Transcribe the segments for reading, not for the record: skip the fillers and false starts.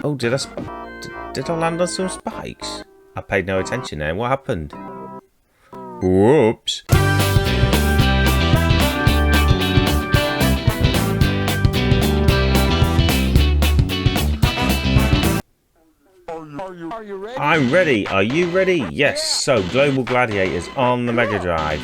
Oh, did I land on some spikes? I paid no attention then. What happened? Whoops. Are you ready? I'm ready. Are you ready? Yes. So, Global Gladiators on the Megadrive.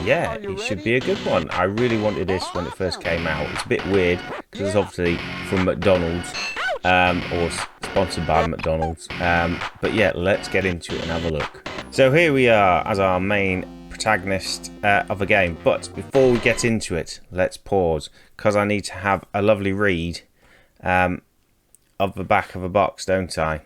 Yeah, it should be a good one. I really wanted this when it first came out. It's a bit weird because it's obviously from McDonald's or sponsored by McDonald's. But yeah, let's get into it and have a look. So here we are as our main protagonist of a game. But before we get into it, let's pause because I need to have a lovely read of the back of a box, don't I?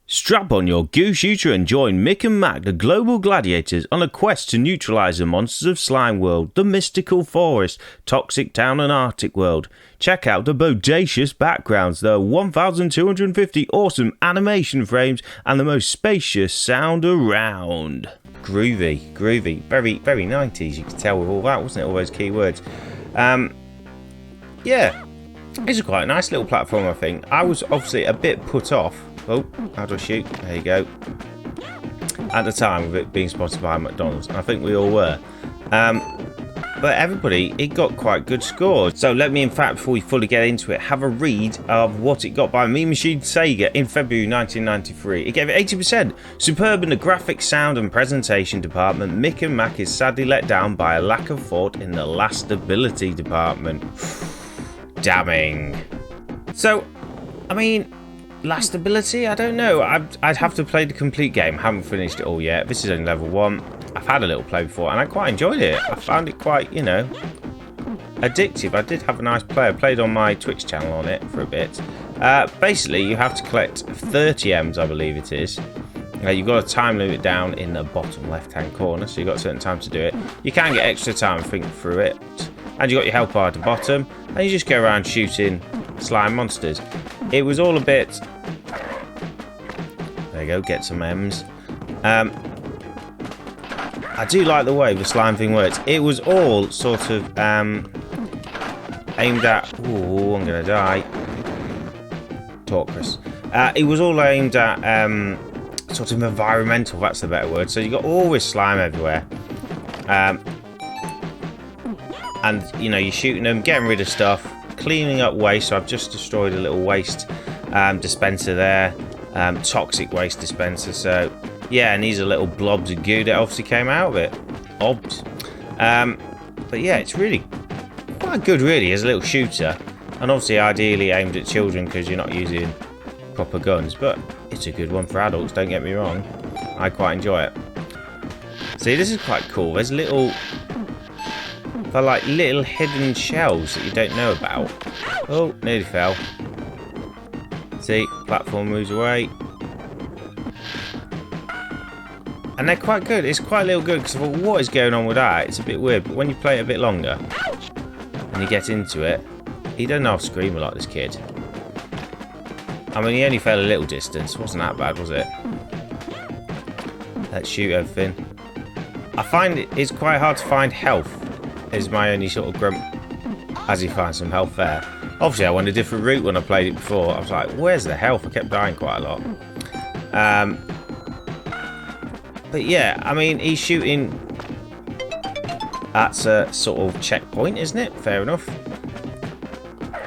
Strap on your goo shooter and join Mick and Mac, the global gladiators, on a quest to neutralise the monsters of Slime World, the mystical forest, Toxic Town and Arctic World. Check out the bodacious backgrounds, the 1,250 awesome animation frames, and the most spacious sound around. Groovy, groovy, very, very 90s, you could tell with all that, wasn't it? All those keywords. Yeah, it's a quite nice little platform, I think. I was obviously a bit put off. Oh, how do I shoot? There you go. At the time of it being sponsored by McDonald's, and I think we all were. But everybody, it got quite good scores. So let me, in fact, before we fully get into it, have a read of what it got by Mean Machine Sega in February 1993. It gave it 80%. Superb in the graphics, sound and presentation department, Mick and Mac is sadly let down by a lack of thought in the lastability department. Damning. So, I mean, lastability? I don't know. I'd have to play the complete game. Haven't finished it all yet. This is only level 1. I've had a little play before and I quite enjoyed it. I found it quite, you know, addictive. I did have a nice play. I played on my Twitch channel on it for a bit. Basically, you have to collect 30 M's, I believe it is. You've got a time limit down in the bottom left-hand corner, so you've got a certain time to do it. You can get extra time to think through it. And you've got your health bar at the bottom, and you just go around shooting slime monsters. It was all a bit... There you go, get some M's. I do like the way the slime thing works. It was all sort of aimed at... Ooh, I'm going to die. Talkers. It was all aimed at sort of environmental, that's the better word. So you got all this slime everywhere. And, you know, you're shooting them, getting rid of stuff, cleaning up waste. So I've just destroyed a little waste dispenser there. Toxic waste dispenser. So, yeah, and these are little blobs of goo that obviously came out of it. Obs. But, yeah, it's really quite good, really, as a little shooter. And obviously, ideally aimed at children because you're not using proper guns. But it's a good one for adults, don't get me wrong. I quite enjoy it. See, this is quite cool. There's little... They're like little hidden shells that you don't know about. Oh, nearly fell. See, platform moves away. And they're quite good. It's quite a little good because I thought, what is going on with that? It's a bit weird. But when you play it a bit longer and you get into it, he doesn't half scream a lot, this kid. I mean, he only fell a little distance. Wasn't that bad, was it? Let's shoot everything. I find it's quite hard to find health. Is my only sort of grump as you find some health there. Obviously I went a different route when I played it before. I was like, where's the health? I kept dying quite a lot. But yeah, I mean, he's shooting. That's a sort of checkpoint, isn't it? Fair enough.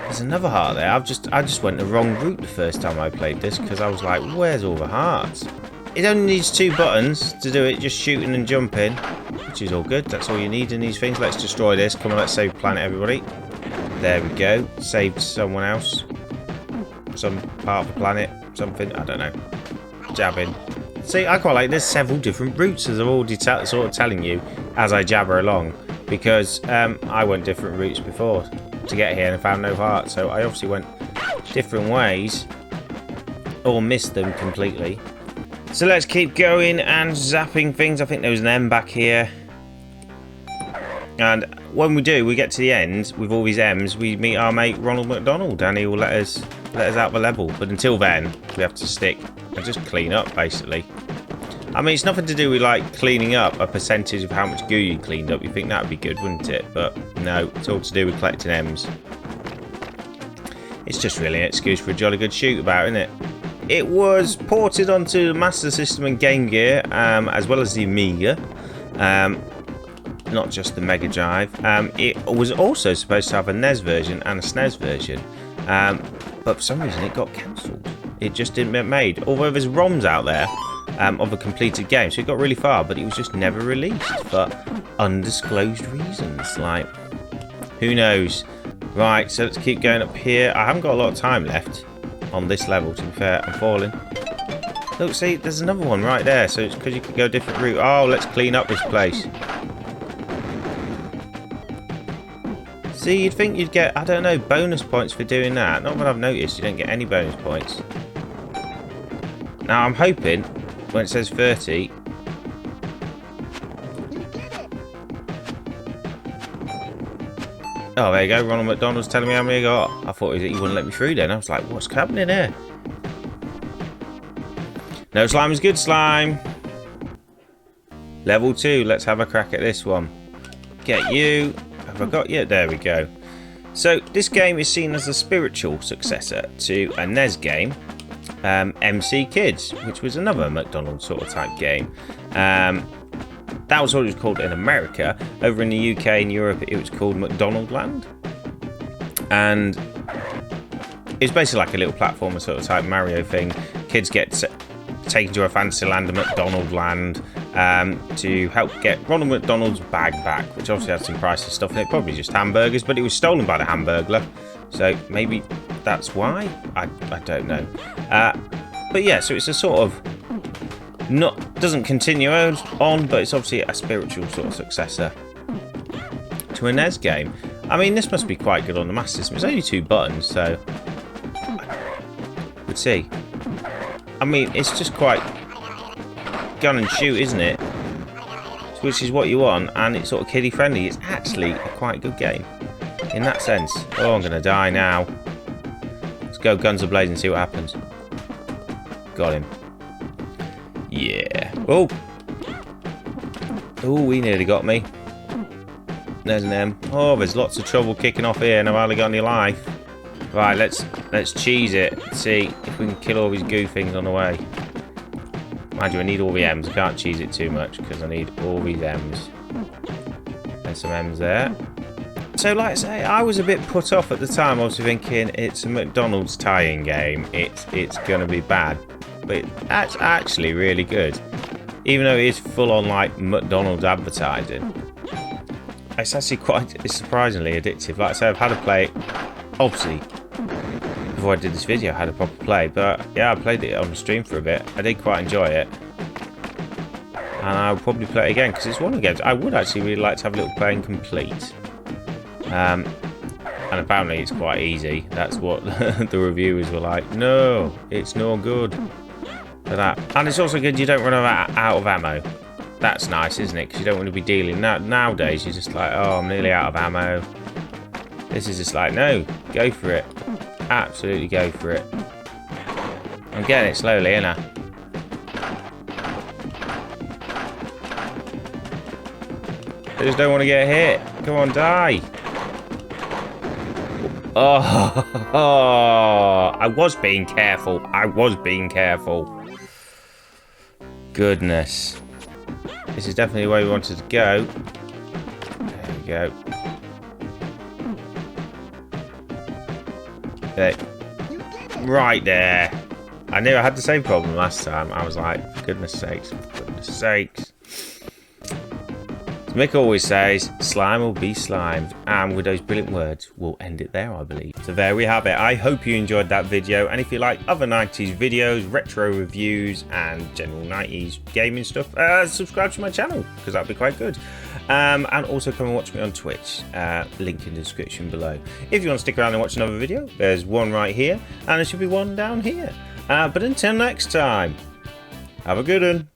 There's another heart there. I just went the wrong route the first time I played this because I was like, where's all the hearts? It only needs 2 buttons to do it, just shooting and jumping, which is all good. That's all you need in these things. Let's destroy this. Come on, let's save planet, everybody. There we go. Saved someone else. Some part of the planet. Something. I don't know. Jabbing. See, I quite like there's several different routes, as I've already sort of telling you as I jabber along. Because I went different routes before to get here and I found no heart. So I obviously went different ways. Or missed them completely. So let's keep going and zapping things. I think there was an M back here. And when we do, we get to the end with all these M's, we meet our mate Ronald McDonald and he will let us out the level. But until then, we have to stick and just clean up, basically. I mean, it's nothing to do with, like, cleaning up a percentage of how much goo you cleaned up. You think that would be good, wouldn't it? But no, it's all to do with collecting M's. It's just really an excuse for a jolly good shoot about, isn't it? It was ported onto the Master System and Game Gear, as well as the Amiga, not just the Megadrive. It was also supposed to have a NES version and a SNES version, but for some reason it got cancelled. It just didn't get made. Although there's ROMs out there of a completed game, so it got really far, but it was just never released for undisclosed reasons. Like, who knows? Right, so let's keep going up here. I haven't got a lot of time left on this level, to be fair. I'm falling. Look, see, there's another one right there, so it's because you could go a different route. Oh, let's clean up this place. See, you'd think you'd get, I don't know, bonus points for doing that. Not that I've noticed, you don't get any bonus points. Now, I'm hoping, when it says 30... Oh, there you go. Ronald McDonald's telling me how many I got. I thought he wouldn't let me through then. I was like, what's happening here? No slime is good slime. Level 2. Let's have a crack at this one. Get you. Have I got you? There we go. So, this game is seen as a spiritual successor to a NES game, MC Kids, which was another McDonald's sort of type game. That was what it was called in America. Over in the UK and Europe, it was called McDonald Land. And it's basically like a little platformer sort of type Mario thing. Kids get taken to a fantasy land, a McDonald Land, to help get Ronald McDonald's bag back, which obviously had some priceless stuff in it. Probably just hamburgers, but it was stolen by the Hamburglar. So maybe that's why? I don't know. But yeah, so it's a sort of... doesn't continue on, but it's obviously a spiritual sort of successor to a NES game. I mean, this must be quite good on the Master System. It's only 2 buttons, so let's see. I mean, it's just quite gun and shoot, isn't it? Which is what you want, and it's sort of kiddie friendly. It's actually a quite good game in that sense. Oh, I'm gonna die now. Let's go guns ablaze and see what happens. Got him. Yeah. Oh. Oh, he nearly got me. There's an M. Oh, there's lots of trouble kicking off here, and I've hardly got any life. Right, let's cheese it. Let's see if we can kill all these goo things on the way. Mind you, I need all the M's. I can't cheese it too much because I need all these M's. There's some M's there. So, like I say, I was a bit put off at the time. I was thinking it's a McDonald's tie-in game. It's going to be bad. But that's actually really good. Even though it is full on like McDonald's advertising. It's actually it's surprisingly addictive. Like I say, I've had a play, obviously, before I did this video I had a proper play. But yeah, I played it on the stream for a bit. I did quite enjoy it. And I'll probably play it again because it's one of the games I would actually really like to have a little play and complete. And apparently it's quite easy. That's what the reviewers were like. No, it's no good. For that. And it's also good you don't run out of ammo. That's nice, isn't it? Because you don't want to be dealing. Nowadays, you're just like, oh, I'm nearly out of ammo. This is just like, no, go for it. Absolutely go for it. I'm getting it slowly, ain't I? I just don't want to get hit. Come on, die. Oh, I was being careful. I was being careful. Goodness. This is definitely where we wanted to go. There we go. There. Right there. I knew I had the same problem last time. I was like, for goodness sakes. For goodness sakes. As Mick always says, slime will be slimed. And with those brilliant words, we'll end it there, I believe. So there we have it. I hope you enjoyed that video. And if you like other 90s videos, retro reviews, and general 90s gaming stuff, subscribe to my channel, because that'd be quite good. And also come and watch me on Twitch. Link in the description below. If you want to stick around and watch another video, there's one right here. And there should be one down here. But until next time, have a good one.